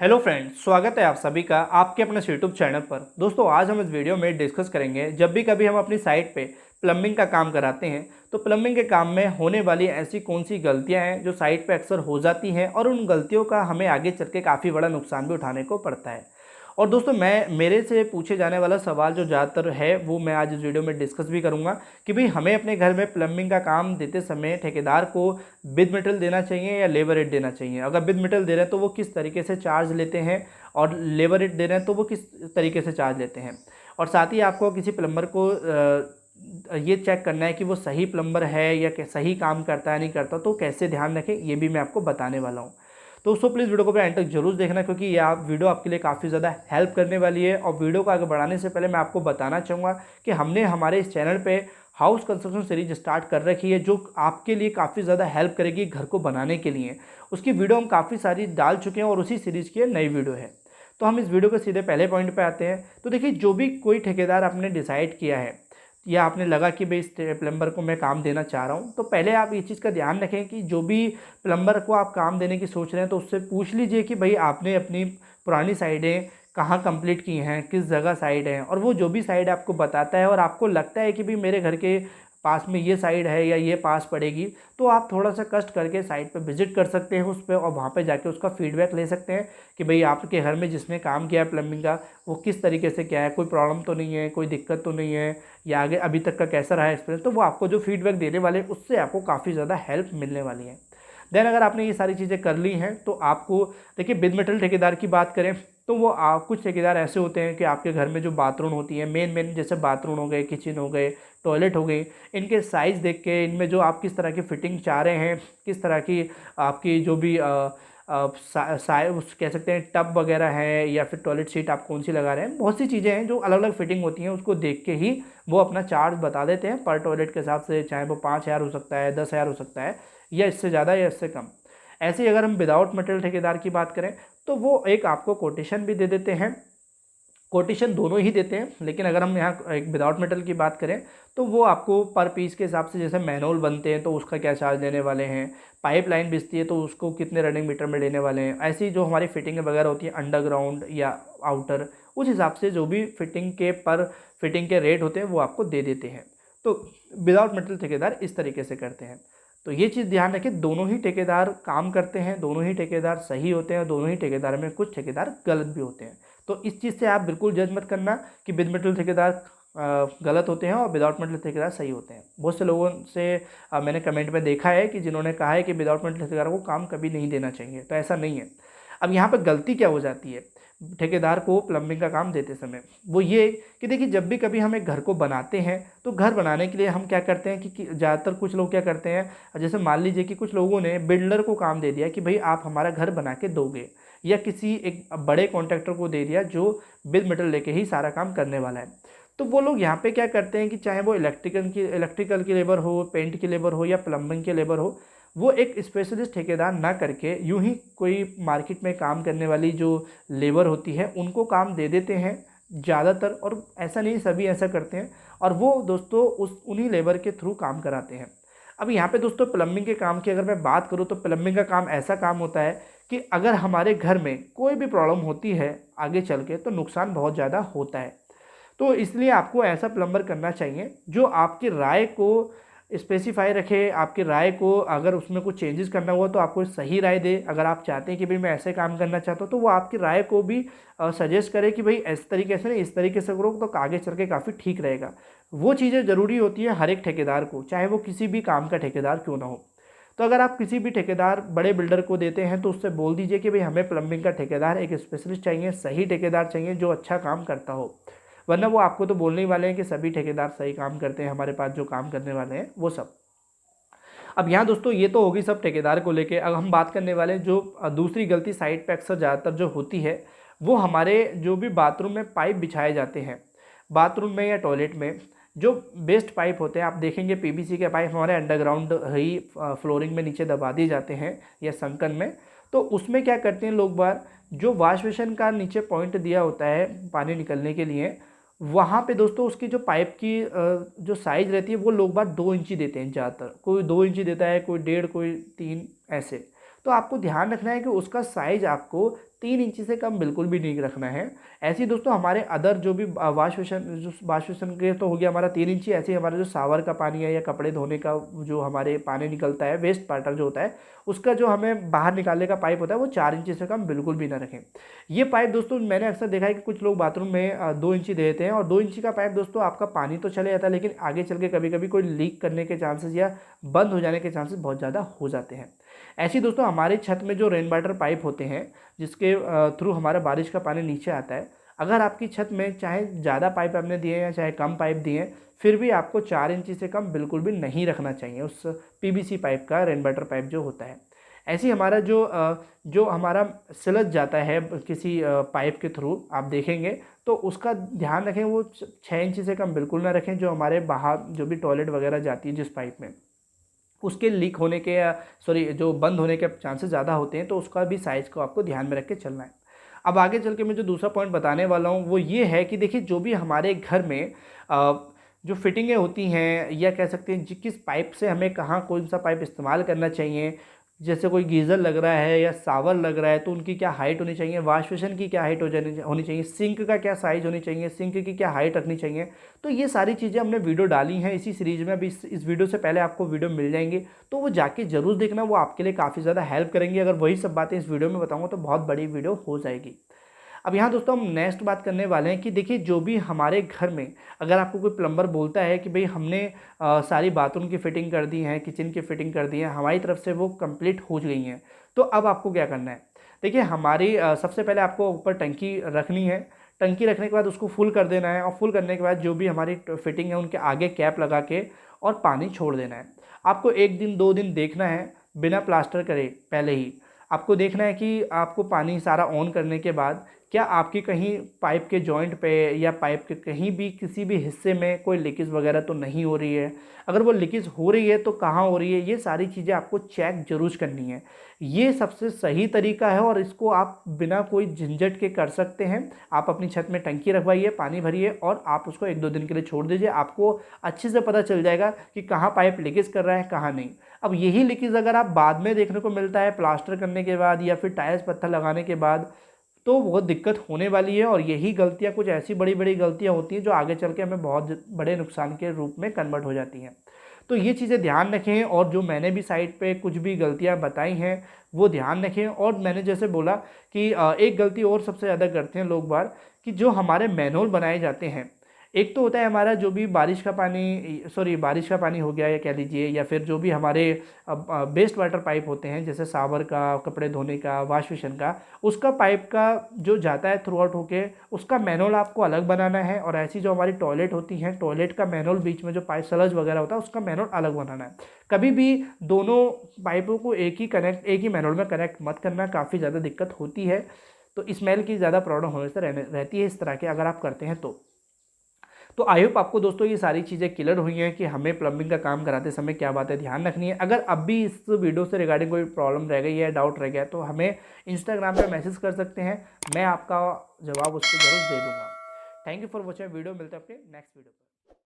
Hello friends, स्वागत है आप सभी का आपके अपने यूट्यूब चैनल पर। दोस्तों, आज हम इस वीडियो में डिस्कस करेंगे जब भी कभी हम अपनी साइट पे प्लम्बिंग का काम कराते हैं तो प्लम्बिंग के काम में होने वाली ऐसी कौन सी गलतियां हैं जो साइट पे अक्सर हो जाती हैं और उन गलतियों का हमें आगे चल के काफ़ी बड़ा नुकसान भी उठाने को पड़ता है। और दोस्तों, मैं मेरे से पूछे जाने वाला सवाल जो ज़्यादातर है वो मैं आज इस वीडियो में डिस्कस भी करूँगा कि भाई हमें अपने घर में प्लम्बिंग का काम देते समय ठेकेदार को बिद मेटल देना चाहिए या लेबर रेट देना चाहिए। अगर बिद मेटल दे रहे हैं तो वो किस तरीके से चार्ज लेते हैं और लेबर रेट दे रहे हैं तो वो किस तरीके से चार्ज लेते हैं। और साथ ही आपको किसी प्लम्बर को ये चेक करना है कि वो सही प्लम्बर है या सही काम करता है नहीं करता, तो कैसे ध्यान रखें ये भी मैं आपको बताने वाला हूँ। तो दोस्तों, प्लीज़ वीडियो को एंड तक जरूर देखना क्योंकि ये वीडियो आपके लिए काफ़ी ज़्यादा हेल्प करने वाली है। और वीडियो को आगे बढ़ाने से पहले मैं आपको बताना चाहूँगा कि हमने हमारे इस चैनल पे हाउस कंस्ट्रक्शन सीरीज स्टार्ट कर रखी है जो आपके लिए काफ़ी ज़्यादा हेल्प करेगी घर को बनाने के लिए। उसकी वीडियो हम काफ़ी सारी डाल चुके हैं और उसी सीरीज़ की नई वीडियो है। तो हम इस वीडियो के सीधे पहले पॉइंट पे आते हैं। तो देखिए, जो भी कोई ठेकेदार आपने डिसाइड किया है या आपने लगा कि भाई इस प्लम्बर को मैं काम देना चाह रहा हूँ, तो पहले आप ये चीज़ का ध्यान रखें कि जो भी प्लम्बर को आप काम देने की सोच रहे हैं तो उससे पूछ लीजिए कि भाई आपने अपनी पुरानी साइडें कहाँ कंप्लीट की हैं, किस जगह साइड है। और वो जो भी साइड आपको बताता है और आपको लगता है कि भाई मेरे घर के पास में ये साइड है या ये पास पड़ेगी, तो आप थोड़ा सा कष्ट करके साइट पे विजिट कर सकते हैं उस पर और वहाँ पे जाके उसका फीडबैक ले सकते हैं कि भाई आपके घर में जिसने काम किया है प्लम्बिंग का वो किस तरीके से क्या है, कोई प्रॉब्लम तो नहीं है, कोई दिक्कत तो नहीं है, या आगे अभी तक का कैसा रहा है एक्सपीरियंस। तो वो आपको जो फीडबैक देने वाले उससे आपको काफ़ी ज़्यादा हेल्प मिलने वाली है। देन अगर आपने ये सारी चीज़ें कर ली हैं तो आपको देखिए, बिद मेटल ठेकेदार की बात करें तो वो कुछ ठेकेदार ऐसे होते हैं कि आपके घर में जो बाथरूम होती है मेन जैसे बाथरूम हो गए, किचन हो गए, टॉयलेट हो गई, इनके साइज़ देख के इनमें जो आप किस तरह की फ़िटिंग चाह रहे हैं, किस तरह की आपकी जो भी कह सकते हैं टब वगैरह है या फिर टॉयलेट सीट आप कौन सी लगा रहे हैं, बहुत सी चीज़ें हैं जो अलग अलग फिटिंग होती हैं, उसको देख के ही वो अपना चार्ज बता देते हैं पर टॉयलेट के हिसाब से। चाहे वो 5,000 हो सकता है, 10,000 हो सकता है, या इससे ज़्यादा या इससे कम। ऐसे ही अगर हम विदाउट मटेरियल ठेकेदार की बात करें तो वो एक आपको कोटेशन भी दे देते हैं, कोटेशन दोनों ही देते हैं। लेकिन अगर हम यहाँ एक विदाउट मेटल की बात करें तो वो आपको पर पीस के हिसाब से, जैसे मैनुअल बनते हैं तो उसका क्या चार्ज लेने वाले हैं, पाइपलाइन बिछती है तो उसको कितने रनिंग मीटर में लेने वाले हैं, ऐसी जो हमारी फिटिंग वगैरह होती है अंडरग्राउंड या आउटर, उस हिसाब से जो भी फिटिंग के पर फिटिंग के रेट होते हैं वो आपको दे देते हैं। तो विदाउट मेटल ठेकेदार इस तरीके से करते हैं। तो ये चीज़ ध्यान रखें, दोनों ही ठेकेदार काम करते हैं, दोनों ही ठेकेदार सही होते हैं, दोनों ही ठेकेदार में कुछ ठेकेदार गलत भी होते हैं। तो इस चीज़ से आप बिल्कुल जज मत करना कि विद मेटल ठेकेदार गलत होते हैं और विदाउट मेटल ठेकेदार सही होते हैं। बहुत से लोगों से मैंने कमेंट में देखा है कि जिन्होंने कहा है कि विदाउट मेटल ठेकेदार को काम कभी नहीं देना चाहिए, तो ऐसा नहीं है। अब यहाँ पर गलती क्या हो जाती है ठेकेदार को प्लम्बिंग का काम देते समय, वो ये कि देखिए, जब भी कभी हम एक घर को बनाते हैं तो घर बनाने के लिए हम क्या करते हैं कि ज़्यादातर कुछ लोग क्या करते हैं, जैसे मान लीजिए कि कुछ लोगों ने बिल्डर को काम दे दिया कि भाई आप हमारा घर बना के दोगे, या किसी एक बड़े कॉन्ट्रैक्टर को दे दिया जो बिल मेटल लेके ही सारा काम करने वाला है। तो वो लोग यहाँ पे क्या करते हैं कि चाहे वो इलेक्ट्रिकल की लेबर हो, पेंट की लेबर हो या प्लम्बिंग की लेबर हो, वो एक स्पेशलिस्ट ठेकेदार ना करके यूं ही कोई मार्केट में काम करने वाली जो लेबर होती है उनको काम दे देते हैं ज़्यादातर। और ऐसा नहीं, सभी ऐसा करते हैं और वो दोस्तों उन्हीं लेबर के थ्रू काम कराते हैं। अब यहाँ पे दोस्तों प्लम्बिंग के काम की अगर मैं बात करूँ तो प्लम्बिंग का काम ऐसा काम होता है कि अगर हमारे घर में कोई भी प्रॉब्लम होती है आगे चल के तो नुकसान बहुत ज़्यादा होता है। तो इसलिए आपको ऐसा प्लम्बर करना चाहिए जो आपकी राय को स्पेसिफाई रखे, आपकी राय को अगर उसमें कुछ चेंजेस करना हुआ तो आपको सही राय दे। अगर आप चाहते हैं कि भाई मैं ऐसे काम करना चाहता हूँ तो वो आपकी राय को भी सजेस्ट करे कि भाई इस तरीके से नहीं, इस तरीके से करो तो आगे चल के काफ़ी ठीक रहेगा। वो चीज़ें ज़रूरी होती है हर एक ठेकेदार को, चाहे वो किसी भी काम का ठेकेदार क्यों ना हो। तो अगर आप किसी भी ठेकेदार बड़े बिल्डर को देते हैं तो उससे बोल दीजिए कि भाई हमें प्लम्बिंग का ठेकेदार एक स्पेशलिस्ट चाहिए, सही ठेकेदार चाहिए जो अच्छा काम करता हो। वरना वो आपको तो बोलने ही वाले हैं कि सभी ठेकेदार सही काम करते हैं, हमारे पास जो काम करने वाले हैं वो सब। अब यहाँ दोस्तों ये तो होगी सब ठेकेदार को लेके। अब हम बात करने वाले जो दूसरी गलती साइट पे अक्सर ज़्यादातर जो होती है वो हमारे जो भी बाथरूम में पाइप बिछाए जाते हैं, बाथरूम में या टॉयलेट में जो बेस्ट पाइप होते हैं, आप देखेंगे पीवीसी के पाइप हमारे अंडरग्राउंड ही फ्लोरिंग में नीचे दबा दिए जाते हैं या संकन में। तो उसमें क्या करते हैं लोग बार, जो वॉश बेसिन का नीचे पॉइंट दिया होता है पानी निकलने के लिए, वहाँ पे दोस्तों उसकी जो पाइप की जो साइज़ रहती है वो लोग बार 2 इंची देते हैं ज़्यादातर। कोई 2 इंची देता है, कोई 1.5, कोई 3, ऐसे। तो आपको ध्यान रखना है कि उसका साइज़ आपको 3 इंची से कम बिल्कुल भी नहीं रखना है। ऐसे ही दोस्तों हमारे अदर जो भी वाश बेसिन के तो हो गया हमारा 3 इंची, ऐसे ही हमारा जो शावर का पानी है या कपड़े धोने का जो हमारे पानी निकलता है, वेस्ट वाटर जो होता है, उसका जो हमें बाहर निकालने का पाइप होता है वो 4 इंची से कम बिल्कुल भी ना रखें। ये पाइप दोस्तों मैंने अक्सर देखा है कि कुछ लोग बाथरूम में 2 इंची दे देते हैं, और 2 इंची का पाइप दोस्तों आपका पानी तो चले जाता है, लेकिन आगे चल के कभी कभी कोई लीक करने के चांसेस या बंद हो जाने के चांसेस बहुत ज़्यादा हो जाते हैं। ऐसे ही दोस्तों हमारे छत में जो रेन वाटर पाइप होते हैं, जिसके थ्रू हमारा बारिश का पानी नीचे आता है, अगर आपकी छत में चाहे ज़्यादा पाइप आपने दिए हैं या चाहे कम पाइप दिए हैं, फिर भी आपको 4 इंची से कम बिल्कुल भी नहीं रखना चाहिए उस पीवीसी पाइप का, रेन वाटर पाइप जो होता है। ऐसे ही हमारा जो हमारा सिलच जाता है किसी पाइप के थ्रू, आप देखेंगे तो उसका ध्यान रखें, वो 6 इंची से कम बिल्कुल ना रखें। जो हमारे बाहर जो भी टॉयलेट वगैरह जाती है जिस पाइप में, उसके लीक होने के या जो बंद होने के चांसेस ज़्यादा होते हैं, तो उसका भी साइज़ को आपको ध्यान में रख के चलना है। अब आगे चल के मैं जो दूसरा पॉइंट बताने वाला हूँ वो ये है कि देखिए, जो भी हमारे घर में जो फिटिंगें होती हैं, या कह सकते हैं किस पाइप से हमें कहाँ कौन सा पाइप इस्तेमाल करना चाहिए, जैसे कोई गीज़र लग रहा है या शावर लग रहा है तो उनकी क्या हाइट होनी चाहिए, वॉश बेसिन की क्या हाइट होनी चाहिए, सिंक का क्या साइज़ होनी चाहिए, सिंक की क्या हाइट रखनी चाहिए, तो ये सारी चीज़ें हमने वीडियो डाली हैं इसी सीरीज़ में। अभी इस वीडियो से पहले आपको वीडियो मिल जाएंगी, तो वो जाके ज़रूर देखना, वो आपके लिए काफ़ी ज़्यादा हेल्प करेंगी। अगर वही सब बातें इस वीडियो में बताऊँगा तो बहुत बड़ी वीडियो हो जाएगी। अब यहाँ दोस्तों हम नेक्स्ट बात करने वाले हैं कि देखिए, जो भी हमारे घर में अगर आपको कोई प्लम्बर बोलता है कि भाई हमने सारी बाथरूम की फ़िटिंग कर दी है, किचन की फ़िटिंग कर दी है, हमारी तरफ से वो कंप्लीट हो गई हैं, तो अब आपको क्या करना है। देखिए, हमारी सबसे पहले आपको ऊपर टंकी रखनी है। टंकी रखने के बाद उसको फुल कर देना है, और फुल करने के बाद जो भी हमारी फिटिंग है उनके आगे कैप लगा के और पानी छोड़ देना है। आपको 1 दिन 2 दिन देखना है, बिना प्लास्टर करे पहले ही आपको देखना है कि आपको पानी सारा ऑन करने के बाद क्या आपकी कहीं पाइप के जॉइंट पे या पाइप के कहीं भी किसी भी हिस्से में कोई लीकेज वगैरह तो नहीं हो रही है। अगर वो लीकेज हो रही है तो कहाँ हो रही है, ये सारी चीज़ें आपको चेक जरूर करनी है। ये सबसे सही तरीका है और इसको आप बिना कोई झंझट के कर सकते हैं। आप अपनी छत में टंकी रखवाइए, पानी भरिए और आप उसको 1-2 दिन के लिए छोड़ दीजिए। आपको अच्छे से पता चल जाएगा कि कहाँ पाइप लीकेज कर रहा है, कहाँ नहीं। अब यही लीकेज अगर आप बाद में देखने को मिलता है प्लास्टर करने के बाद या फिर टाइल्स पत्थर लगाने के बाद, तो बहुत दिक्कत होने वाली है। और यही गलतियां, कुछ ऐसी बड़ी बड़ी गलतियां होती हैं जो आगे चल के हमें बहुत बड़े नुकसान के रूप में कन्वर्ट हो जाती हैं। तो ये चीज़ें ध्यान रखें, और जो मैंने भी साइट पे कुछ भी गलतियां बताई हैं वो ध्यान रखें। और मैंने जैसे बोला कि एक गलती और सबसे ज़्यादा करते हैं लोग बार, कि जो हमारे मैनुअल बनाए जाते हैं, एक तो होता है हमारा जो भी बारिश का पानी हो गया, या कह लीजिए, या फिर जो भी हमारे वेस्ट वाटर पाइप होते हैं, जैसे शावर का, कपड़े धोने का, वॉश बेसिन का, उसका पाइप का जो जाता है थ्रू आउट होके, उसका मैनुअल आपको अलग बनाना है। और ऐसी जो हमारी टॉयलेट होती हैं, टॉयलेट का मैनुअल, बीच में जो पाइप सलज वगैरह होता है उसका मैनुअल अलग बनाना है। कभी भी दोनों पाइपों को एक ही मैनुअल में कनेक्ट मत करना, काफ़ी ज़्यादा दिक्कत होती है। तो स्मेल की ज़्यादा प्रॉब्लम होने से रहती है इस तरह के, अगर आप करते हैं तो आई होप आपको दोस्तों ये सारी चीज़ें क्लियर हुई हैं कि हमें प्लम्बिंग का काम कराते समय क्या बातें ध्यान रखनी है। अगर अब भी इस वीडियो से रिगार्डिंग कोई प्रॉब्लम रह गई है, डाउट रह गया, तो हमें इंस्टाग्राम पे मैसेज कर सकते हैं, मैं आपका जवाब उसको जरूर दे दूंगा। Thank you for watching video, मिलते हैं अपने नेक्स्ट वीडियो पर।